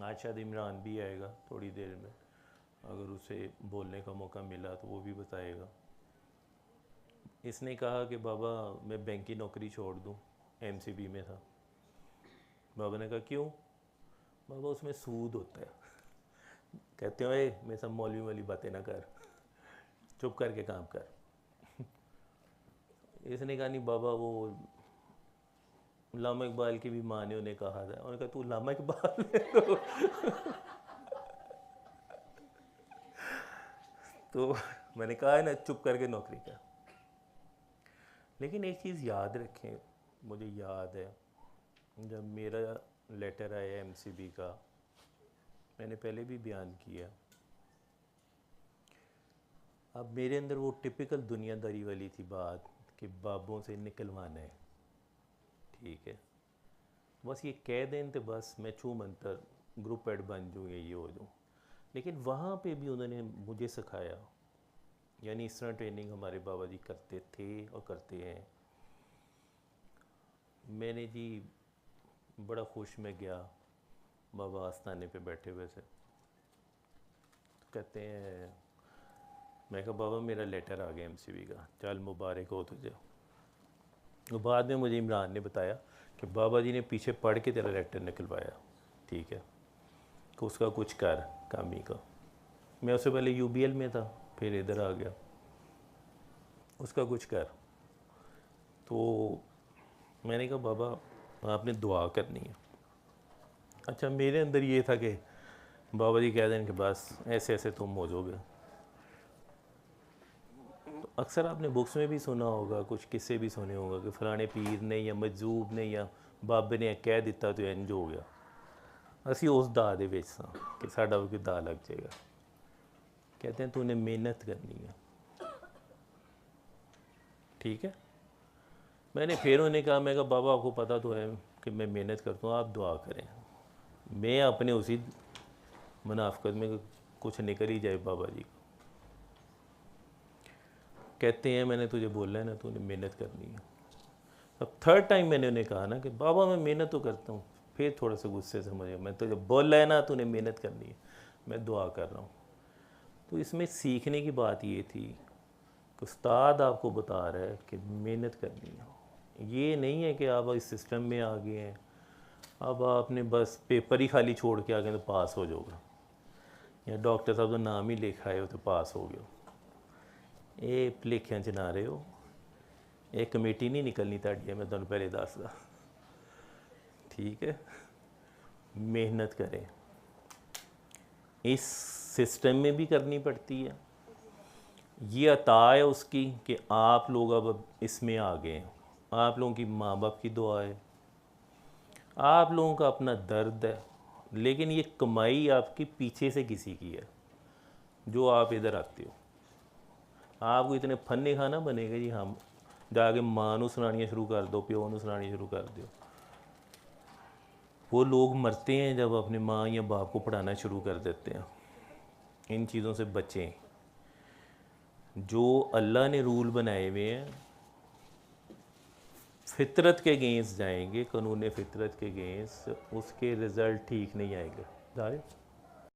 आज शायद इमरान भी आएगा थोड़ी देर में, अगर उसे बोलने का मौका मिला तो वो भी बताएगा। इसने कहा कि बाबा मैं बैंक की नौकरी छोड़ दूं, एमसीबी में था। बाबा ने कहा क्यों? बाबा उसमें सूद होता है। कहते हो ए मैं सब मौलवी वाली बातें ना कर, चुप करके काम कर। इसने कहा नहीं बाबा, वो लामा इकबाल की भी माँ ने उन्हें कहा था। उन्होंने कहा तू लामा इकबाल है तो मैंने कहा है ना चुप करके नौकरी कर। लेकिन एक चीज़ याद रखें, मुझे याद है जब मेरा लेटर आया एमसीबी का, मैंने पहले भी बयान किया, अब मेरे अंदर वो टिपिकल दुनियादारी वाली थी बात कि बाबों से निकलवाना है, ठीक है, बस ये कह दें तो बस मैं छू मंतर ग्रुप हेड बन जाऊँ या ये हो जाऊँ। लेकिन वहाँ पे भी उन्होंने मुझे सिखाया, यानी इस तरह ट्रेनिंग हमारे बाबा जी करते थे और करते हैं। मैंने जी बड़ा खुश मैं गया, बाबा आस्थाने पे बैठे हुए थे, तो कहते हैं, मैं कहा बाबा मेरा लेटर आ गया एमसीबी का, चल मुबारक हो तुझे। तो बाद में मुझे इमरान ने बताया कि बाबा जी ने पीछे पढ़ के तेरा लेटर निकलवाया, ठीक है, तो उसका कुछ कर कामी का। मैं उससे पहले यूबीएल में था, फिर इधर आ गया, उसका कुछ कर। तो मैंने कहा बाबा आपने दुआ करनी है। अच्छा, मेरे अंदर ये था कि बाबा जी कह दें कि बस ऐसे ऐसे तुम हो जाओगे। तो अक्सर आपने बुक्स में भी सुना होगा, कुछ किस्से भी सुने होगा कि फलाने पीर ने या मजूब ने या बाबे ने कह दिता तो इंज हो गया। असी उस दा दे विच सां कि साडा भी कोई दा लग जाएगा। कहते हैं तूने मेहनत करनी है, ठीक है। मैंने फिर उन्हें कहा, मैं कहा बाबा आपको पता तो है कि मैं मेहनत करता हूँ, आप दुआ करें, मैं अपने उसी मुनाफकत में कुछ निकल ही जाए बाबा जी। कहते हैं मैंने तुझे बोला है ना तूने मेहनत करनी है। अब थर्ड टाइम मैंने उन्हें कहा ना कि बाबा मैं मेहनत तो करता हूँ, फिर थोड़ा सा गुस्से से मुझे, मैं तुझे बोला है ना तूने मेहनत करनी है, मैं दुआ कर रहा हूँ। तो इसमें सीखने की बात ये थी कि उस्ताद आपको बता रहा है कि मेहनत करनी है। ये नहीं है कि आप इस सिस्टम में आ गए हैं, अब आपने बस पेपर ही खाली छोड़ के आ गए तो पास हो जाओगे, या डॉक्टर साहब का नाम ही लिखा है तो पास हो गए। ये भुलेखियां च ना रहे हो, ये कमेटी नहीं निकलनी ताड़ी, मैं तुहानू पहले दसदा, ठीक है। मेहनत करें, इस सिस्टम में भी करनी पड़ती है, ये अता है उसकी कि आप लोग अब इसमें आ गए हैं। आप लोगों की माँ बाप की दुआ है, आप लोगों का अपना दर्द है, लेकिन ये कमाई आपकी पीछे से किसी की है जो आप इधर आते हो। आपको इतने फन्ने खाना बनेगा जी, हम जाके माँ को सुनानियाँ शुरू कर दो, प्यो को सुनानी शुरू कर दो। वो लोग मरते हैं जब अपने माँ या बाप को पढ़ाना शुरू कर देते हैं। इन चीज़ों से बचें। जो अल्लाह ने रूल बनाए हुए हैं फितरत के अगेंस्ट जाएंगे, कानून फितरत के अगेंस्ट, उसके रिज़ल्ट ठीक नहीं आएंगे।